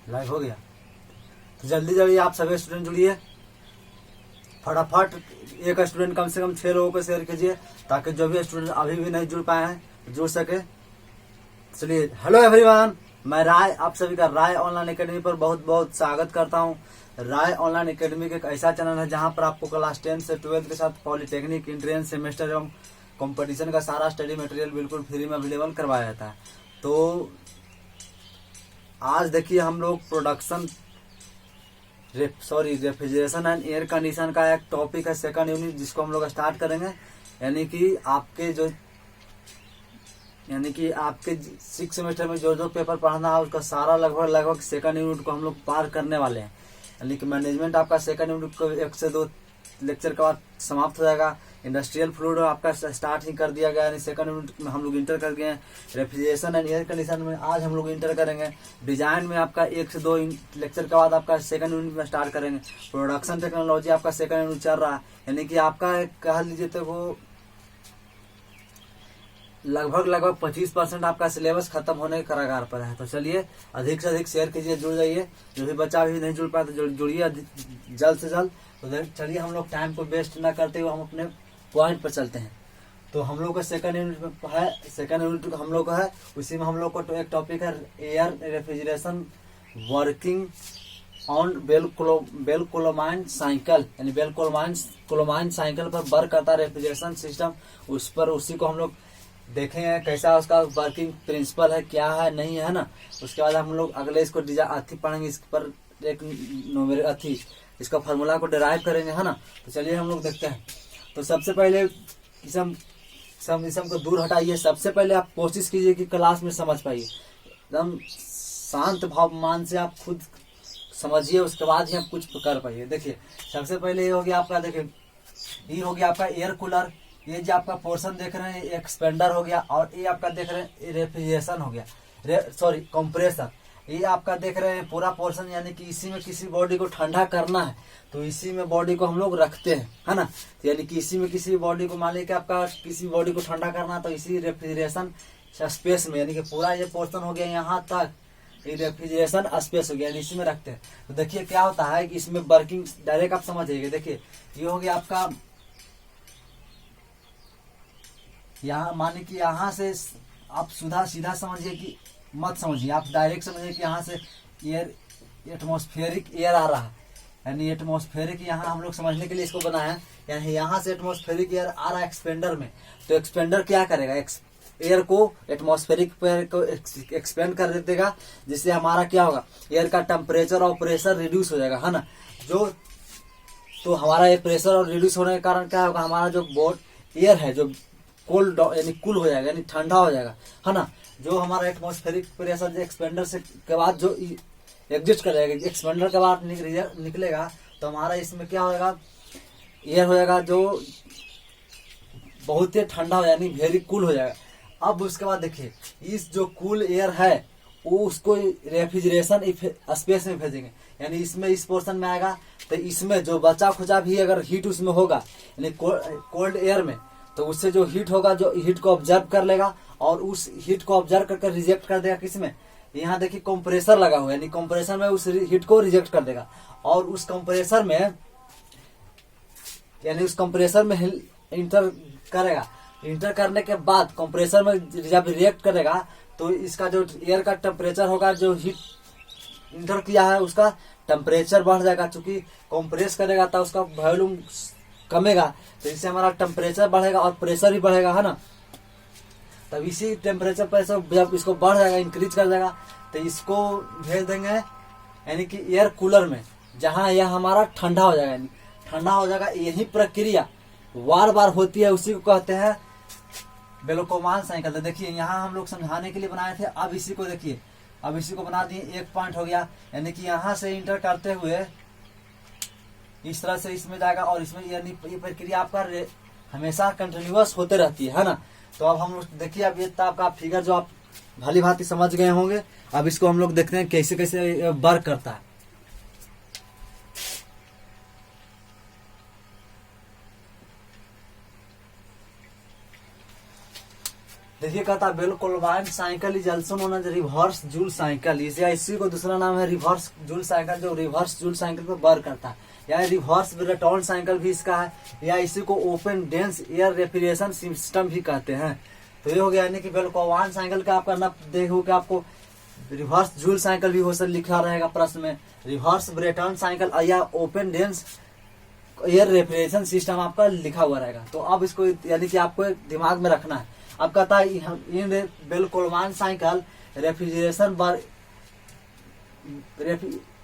Live हो गया। तो जल्दी जल्दी आप सभी स्टूडेंट जुड़िए, फटाफट एक स्टूडेंट कम से कम 6 लोगों को शेयर कीजिए ताकि जो भी स्टूडेंट अभी भी नहीं जुड़ पाए हैं जुड़ सके। चलिए, हेलो एवरीवन, मैं राय आप सभी का राय ऑनलाइन एकेडमी पर बहुत बहुत स्वागत करता हूं। राय ऑनलाइन एकेडमी एक ऐसा चैनल है जहां पर आपको क्लास 10 से 12 के साथ पॉलिटेक्निक, एंट्रेंस, सेमेस्टर एवं कंपटीशन का सारा स्टडी मटेरियल बिल्कुल फ्री में अवेलेबल करवाया जाता है। तो आज देखिए हम लोग production refrigeration and air condition का एक टॉपिक है, सेकंड यूनिट, जिसको हम लोग स्टार्ट करेंगे। यानी कि आपके 6 सेमेस्टर में जो पेपर पढ़ना है उसका सारा लगभग सेकंड यूनिट को हम लोग पार करने वाले हैं। यानी कि मैनेजमेंट आपका सेकंड यूनिट को 1 से 2 लेक्चर के बाद समाप्त हो जाएगा। इंडस्ट्रियल फ्लूइड आपका स्टार्ट ही कर दिया गया, यानी सेकंड यूनिट में हम लोग इंटर कर गए हैं। रेफ्रिजरेशन एंड एयर कंडीशन में आज हम लोग इंटर करेंगे। डिजाइन में आपका 1 से 2 लेक्चर के बाद आपका सेकंड यूनिट में स्टार्ट करेंगे। प्रोडक्शन टेक्नोलॉजी आपका सेकंड यूनिट चल रहा है, यानी कि आपका कह लीजिए तो वो लगभग 25% आपका सिलेबस खत्म होने के कगार पर है। तो चलिए अधिक से अधिक शेयर कीजिए, जुड़ जाइए। जो भी बच्चा अभी नहीं जुड़ पाया तो जुड़िए जल्द से जल्द। तो चलिए हम लोग टाइम को वेस्ट ना करते हुए हम अपने पॉइंट पर चलते हैं। तो हम लोग का सेकंड यूनिट में है, सेकंड यूनिट हम लोग का है, उसी में हम लोग को एक टॉपिक है air refrigeration working on Bell Coleman cycle, यानी बेल-कोलोमाइन साइकिल पर वर्क करता है रेफ्रिजरेशन सिस्टम। उसी को हम लोग देखेंगे कैसा उसका वर्किंग प्रिंसिपल है, क्या है नहीं है ना। उसके बाद हम लोग अगले इसको पढ़ेंगे, इस पर एक इसका फार्मूला को डिराइव करेंगे, है ना। तो चलिए हम लोग देखते हैं। तो सबसे पहले इसम को दूर हटाइए। सबसे पहले आप कोशिश कीजिए कि क्लास में समझ पाइए, एकदम शांत भाव मान से आप खुद समझिए, उसके बाद ही आप कुछ कर पाइए। देखिए सबसे पहले ये हो गया आपका, देखिए ये हो गया आपका एयर कूलर। ये जो आपका पोर्शन देख रहे हैं एक्सपेंडर हो गया, और ये आपका देख रहे हैं रेफ्रिजरेशन हो गया, कंप्रेसर। ये आपका देख रहे हैं पूरा पोर्शन, यानी कि इसी में किसी बॉडी को ठंडा करना है तो इसी में बॉडी को हम लोग रखते हैं, है ना। तो यानी कि इसी में किसी बॉडी को, मान लीजिए कि आपका किसी बॉडी को ठंडा करना तो इसी रेफ्रिजरेशन स्पेस में, यानी कि पूरा ये पोर्शन हो गया यहाँ तक, ये रेफ्रिजरेशन स्पेस हो गया, यानी इसी में रखते हैं। तो देखिए क्या होता है कि इसमें वर्किंग डायरेक्ट आप समझिएगा। देखिए ये हो गया आपका, यहाँ माने कि यहाँ से आप सीधा समझिए कि मत समझिए, आप डायरेक्ट समझिए कि यहाँ से एयर एटमॉस्फेरिक एयर आ रहा है, यानी एटमॉस्फेरिक यहाँ हम लोग समझने के लिए इसको बनाया है। यानी यहाँ से एटमॉस्फेरिक एयर आ रहा है एक्सपेंडर में, तो एक्सपेंडर क्या करेगा, एयर को एटमॉस्फेरिक एयर को एक्सपेंड कर देगा, जिससे हमारा क्या होगा, एयर का टेम्परेचर और प्रेशर रिड्यूस हो जाएगा, है ना। तो हमारा ये प्रेशर और रिड्यूस होने के कारण क्या होगा, हमारा जो एयर है जो कोल्ड यानी कूल हो जाएगा, यानी ठंडा हो जाएगा, है ना। जो हमारा एटमॉस्फेरिक प्रेशर जो एक्सपेंडर से के बाद जो एग्जिस्ट कर जाएगा, एक्सपेंडर के बाद निकलेगा, तो हमारा इसमें क्या होगा, एयर हो जाएगा जो बहुत ही ठंडा हो, यानी वेरी कूल हो जाएगा। अब उसके बाद देखिए इस जो कूल एयर है वो उसको रेफ्रिजरेशन स्पेस में भेजेंगे, यानी इसमें इस पोर्शन में आएगा। तो इसमें जो बचा खुचा भी अगर हीट उसमें होगा, यानी कोल्ड एयर में, तो उससे जो हीट होगा, जो हीट को ऑब्जर्व कर लेगा और उस हीट को ऑब्जर्व करके रिजेक्ट कर देगा। किसमें, यहाँ देखिए कंप्रेसर लगा हुआ है, यानी कंप्रेसर में उस हीट को रिजेक्ट कर देगा, और उस कंप्रेसर में, यानी उस कंप्रेसर में इंटर करेगा। इंटर करने के बाद कंप्रेसर में जब रिएक्ट करेगा तो इसका जो एयर का टेम्परेचर होगा, जो हीट इंटर किया है उसका टेम्परेचर बढ़ जाएगा, क्योंकि कंप्रेस करेगा तो उसका वॉल्यूम कमेगा, तो इससे हमारा टेम्परेचर बढ़ेगा और प्रेशर भी बढ़ेगा, है ना। तब इसी टेम्परेचर प्रेशर जब इसको बढ़ जाएगा, इंक्रीज कर जाएगा, तो इसको भेज देंगे यानी कि एयर कूलर में, जहां यह हमारा ठंडा हो जाएगा, यानी ठंडा हो जाएगा। यही प्रक्रिया बार बार होती है, उसी को कहते हैं बेल-कोलोमाइन साइकिल। तो देखिए यहाँ हम लोग समझाने के लिए बनाए थे, अब इसी को देखिए, अब इसी को बना दिए, एक पॉइंट हो गया, यानी कि यहाँ से इंटर करते हुए इस तरह से इसमें जाएगा, और इसमें यानी ये प्रक्रिया आपका हमेशा कंटिन्यूअस होते रहती है ना। तो अब हम लोग देखिए, अब ये आपका फिगर जो आप भली भांति समझ गए होंगे, अब इसको हम लोग देखते हैं कैसे कैसे वर्क करता है। देखिए कहता Bell Coleman cycle is also known as reverse Joule cycle. इसी को दूसरा नाम है रिवर्स जूल साइकिल, जो रिवर्स जूल साइकिल पर वर्क करता है, या रिवर्स ब्रेटॉन साइकिल भी इसका है, या इसी को open dense air refrigeration system भी कहते हैं। तो ये हो गया, यानी कि बेल कोलबाइन साइकिल का आपका नाम देखो कि आपको रिवर्स जूल साइकिल भी हो सकता लिखा रहेगा प्रश्न में, रिवर्स ब्रेटॉन साइकिल या open dense air refrigeration system आपका लिखा हुआ रहेगा। तो अब इसको यानी कि आपको दिमाग में रखना है। अब कहता है in Bell Coleman cycle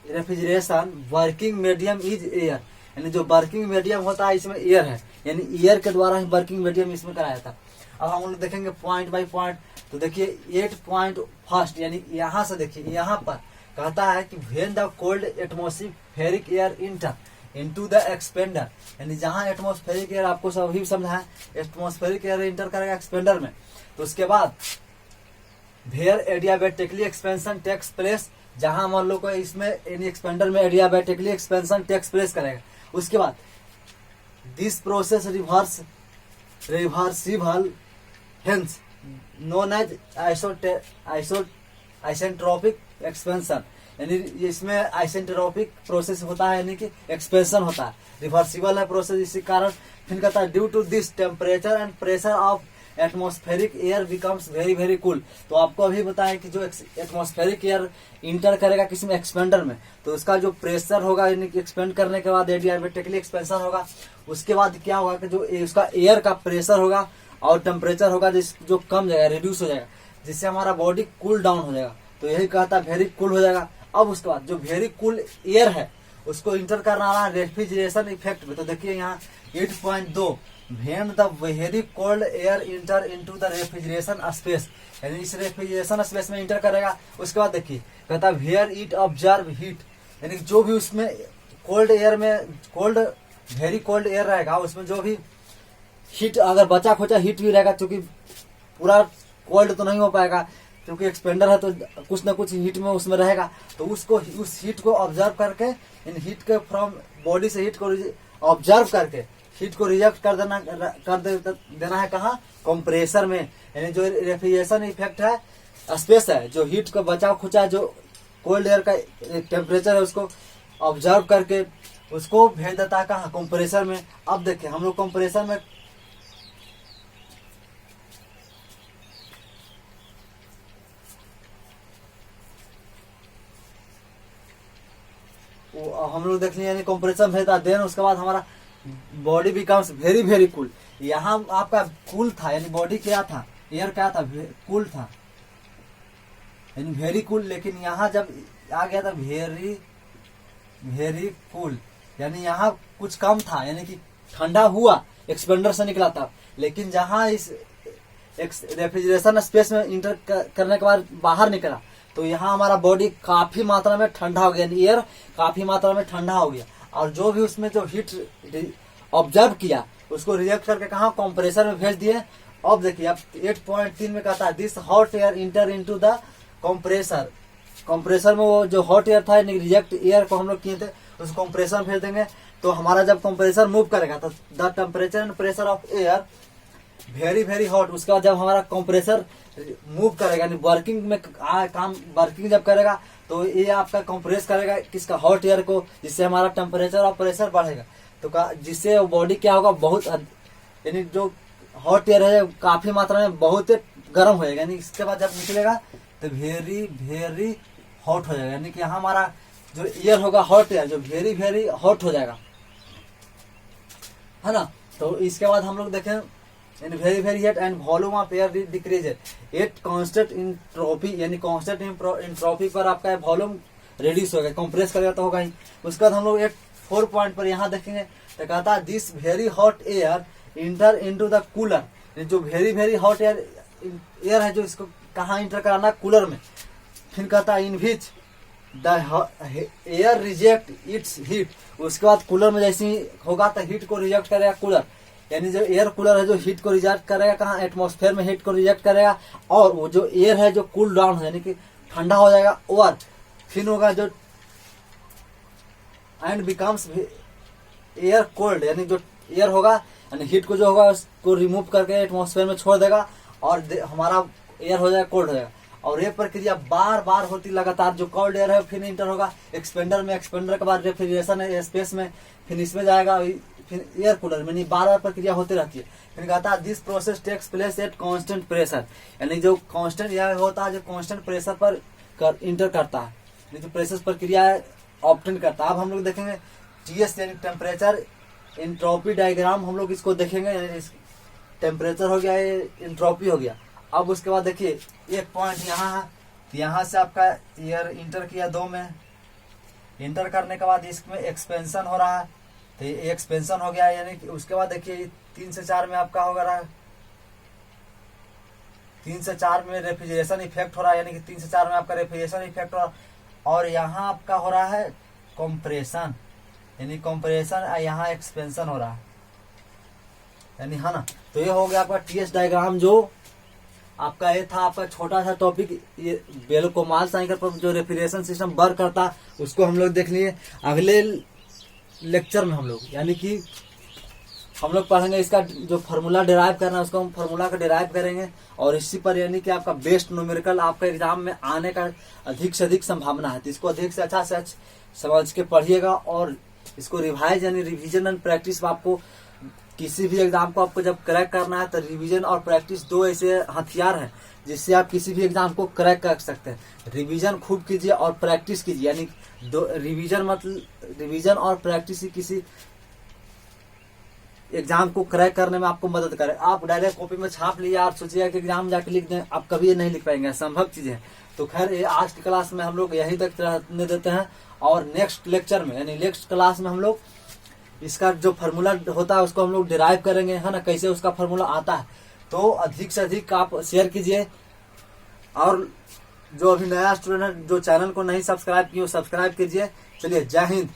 refrigeration working medium is air, यानी जो वर्किंग मीडियम होता है इसमें एयर है, यानी एयर के द्वारा ही वर्किंग मीडियम इसमें कराया था। अब हम लोग देखेंगे पॉइंट बाय पॉइंट। तो देखिए 8.1 यानी यहाँ से देखिए यहाँ पर कहता है कि when the cold atmospheric air enter into the expander, यानी जहां एटमॉस्फेरिक एयर आपको सभी समझा है, एटमॉस्फेरिक एयर इंटर करेगा एक्सपेंडर में, तो उसके बाद where adiabatically expansion takes place, जहां मान लो को इसमें इन एक्सपेंडर में एडियाबैटिकली एक्सपेंशन टेक्स प्लेस करेगा। उसके बाद this process reversible hence known as isentropic expansion, यानी इसमें आइसेंट्रोपिक प्रोसेस होता है, यानी कि एक्सपेंशन होता है, रिवर्सिबल है प्रोसेस। इसी कारण फिर कहता है due to this temperature and pressure of atmospheric air becomes very very cool. तो आपको अभी बताया कि जो एटमॉस्फेरिक एयर इंटर करेगा किसी एक्सपेंडर में, तो उसका जो प्रेशर होगा यानी कि एक्सपेंड करने के बाद एडियाबैटिकली एक्सपेंशन होगा। उसके बाद क्या होगा कि जो उसका एयर का प्रेशर होगा और टेम्परेचर होगा जो कम जाएगा, रिड्यूस हो जाएगा, जिससे हमारा बॉडी कूल डाउन हो जाएगा। तो यही कहता है वेरी कूल हो जाएगा। अब उसके बाद जो वेरी कूल एयर है उसको इंटर करना रहा रेफ्रिजरेशन इफेक्ट में। तो देखिए यहाँ 8.2 when the very cold air enter into the refrigeration space, यानी इस रेफ्रिजरेशन स्पेस में इंटर करेगा। उसके बाद देखिए कहता है वेयर इट ऑब्जर्व हीट, यानी जो भी उसमें कोल्ड एयर में वेरी कोल्ड एयर रहेगा उसमें जो भी हीट अगर बचा खोचा हीट भी रहेगा, क्योंकि पूरा कोल्ड तो नहीं हो पाएगा क्योंकि एक्सपेंडर है, तो कुछ ना कुछ हीट में उसमें रहेगा। तो उसको उस हीट को ऑब्जर्व करके इन हीट के फ्रॉम बॉडी से हीट को ऑब्जर्व करके हीट को रिजेक्ट कर देना है कहाँ, कंप्रेसर में। यानी जो रेफ्रिजरेशन इफेक्ट है स्पेस है, जो हीट को बचाव खुचा जो कोल्ड एयर का टेम्परेचर है उसको ऑब्जर्व करके उसको भेज देता है कहाँ, कंप्रेसर में। अब देखिए हम लोग कंप्रेसर में हम लोग देख लिए यानी कंप्रेसर भेजता, देन उसके बाद हमारा body becomes very very cool. यहाँ आपका कूल था, यानी बॉडी क्या था, एयर क्या था, कूल था, यानी वेरी कूल। लेकिन यहाँ जब आ गया था वेरी वेरी कूल, यानी यहाँ कुछ कम था, यानी कि ठंडा हुआ, एक्सपेंडर से निकला था। लेकिन जहाँ इस रेफ्रिजरेशन स्पेस में इंटर करने के बाद बाहर निकला, तो यहाँ हमारा बॉडी काफी मात्रा में ठंडा हो गया, यानी एयर काफी मात्रा में ठंडा हो गया। और जो भी उसमें जो हीट ऑब्जर्व किया उसको रिजेक्ट करके कहा, कंप्रेसर में भेज दिए। अब देखिए अब 8.3 में कहता है this hot air enter into the compressor, compressor में वो जो हॉट एयर था रिजेक्ट एयर को हम लोग किए थे उसको कंप्रेसर में भेज देंगे। तो हमारा जब कंप्रेसर मूव करेगा तो the temperature and pressure of air very very hot. उसके बाद जब हमारा कंप्रेसर मूव करेगा यानी वर्किंग में काम वर्किंग जब करेगा तो ये आपका कंप्रेस करेगा किसका, हॉट एयर को, जिससे हमारा टेम्परेचर और प्रेशर बढ़ेगा। तो जिससे बॉडी क्या होगा, बहुत यानी जो हॉट एयर है काफी मात्रा में बहुत गर्म हो जाएगा, यानी इसके बाद जब निकलेगा तो वेरी वेरी हॉट हो जाएगा, यानी कि यहाँ हमारा जो एयर होगा हॉट एयर जो वेरी वेरी हॉट हो जाएगा, है ना। तो इसके बाद हम लोग देखें in very very hate and volume of air decrease at constant entropy, यानी कांस्टेंट एंट्रोपी पर आपका वॉल्यूम रिड्यूस होगा, कंप्रेस करेगा तो होगा ही। उसके बाद हम लोग 4 पॉइंट पर यहाँ देखेंगे तो कहता है this very hot air enter into the cooler, जो वेरी वेरी हॉट एयर है जो इसको कहाँ इंटर कराना, कूलर में। फिर कहता है in which the air reject its heat, उसके बाद कूलर में जैसे ही होगा तो हीट को रिजेक्ट करेगा कूलर, यानी जो एयर कूलर है जो हीट को रिजेक्ट करेगा कहाँ, एटमॉस्फेयर में हीट को रिजेक्ट करेगा। और वो जो एयर है जो कूल डाउन है यानी कि ठंडा हो जाएगा। और फिर होगा जो एंड बिकम्स एयर कोल्ड, यानी जो एयर होगा यानी हीट को जो होगा उसको रिमूव करके एटमॉस्फेयर में छोड़ देगा और हमारा एयर हो जाएगा कोल्ड हो जाएगा। और ये प्रक्रिया बार बार होती लगातार। जो कोल्ड एयर है फिर इंटर होगा एक्सपेंडर में, एक्सपेंडर के बाद रेफ्रिजरेशन है स्पेस में, फिर इसमें जाएगा फिर एयर कूलर में। बार बार प्रक्रिया होती रहती है। फिर कहता है this process takes place at constant pressure, यानी जो कांस्टेंट यह होता है जो कांस्टेंट प्रेशर पर इंटर करता है, जो प्रेशर प्रक्रिया ऑब्टेन करता है। अब हम लोग देखेंगे टीएस यानी टेम्परेचर एंट्रोपी डायग्राम, हम लोग इसको देखेंगे। टेम्परेचर हो गया, ये एंट्रोपी हो गया। अब उसके बाद देखिए एक पॉइंट यहाँ है, यहाँ से आपका एयर इंटर किया 2 में, इंटर करने के बाद इसमें एक्सपेंशन हो रहा है, तो ये एक्सपेंशन हो गया। यानी कि उसके बाद देखिए 3 से 4 में आपका हो रहा है, 3 से 4 में रेफ्रिजरेशन इफेक्ट हो रहा है, यानी कि 3 से 4 में आपका रेफ्रिजरेशन इफेक्ट हो रहा है। और यहाँ आपका हो रहा है कंप्रेशन, यानी कंप्रेशन, यहाँ एक्सपेंशन हो रहा है, यानी है ना। तो ये हो गया आपका टीएस डायग्राम। जो आपका ये था आपका छोटा सा टॉपिक, ये बेलोकोमाल साइकिल पर जो रेफ्रिजरेशन सिस्टम वर्क करता उसको हम लोग देख लिए। अगले लेक्चर में हम लोग यानी कि हम लोग पढ़ेंगे इसका जो फार्मूला डिराइव करना है, उसको हम फार्मूला का डिराइव करेंगे। और इसी पर यानी कि आपका बेस्ट न्यूमेरिकल आपका एग्जाम में आने का अधिक से अधिक संभावना है। तो इसको अधिक से अच्छा समझ के पढ़िएगा और इसको रिवाइज यानी रिवीजन एंड प्रैक्टिस। आपको किसी भी एग्जाम को आपको जब क्रैक करना है तो रिवीजन और प्रैक्टिस 2 ऐसे हथियार हैं जिससे आप किसी भी एग्जाम को क्रैक कर सकते हैं। रिवीजन खूब कीजिए और प्रैक्टिस कीजिए, यानी रिवीजन और प्रैक्टिस ही किसी एग्जाम को क्रैक करने में आपको मदद करे। आप डायरेक्ट कॉपी में छाप लिए, आप सोचिएगा कि एग्जाम जाके लिख दें, आप कभी ये नहीं लिख पाएंगे, संभव चीजें। तो खैर ये आज की क्लास में हम लोग यहीं तक रहने देते हैं। और नेक्स्ट लेक्चर में यानी नेक्स्ट क्लास में हम लोग इसका जो फार्मूला होता है उसको हम लोग डिराइव करेंगे, है ना, कैसे उसका फार्मूला आता है। तो अधिक से अधिक आप शेयर कीजिए। और जो अभी नया स्टूडेंट है जो चैनल को नहीं सब्सक्राइब किए सब्सक्राइब कीजिए। चलिए, जय हिंद।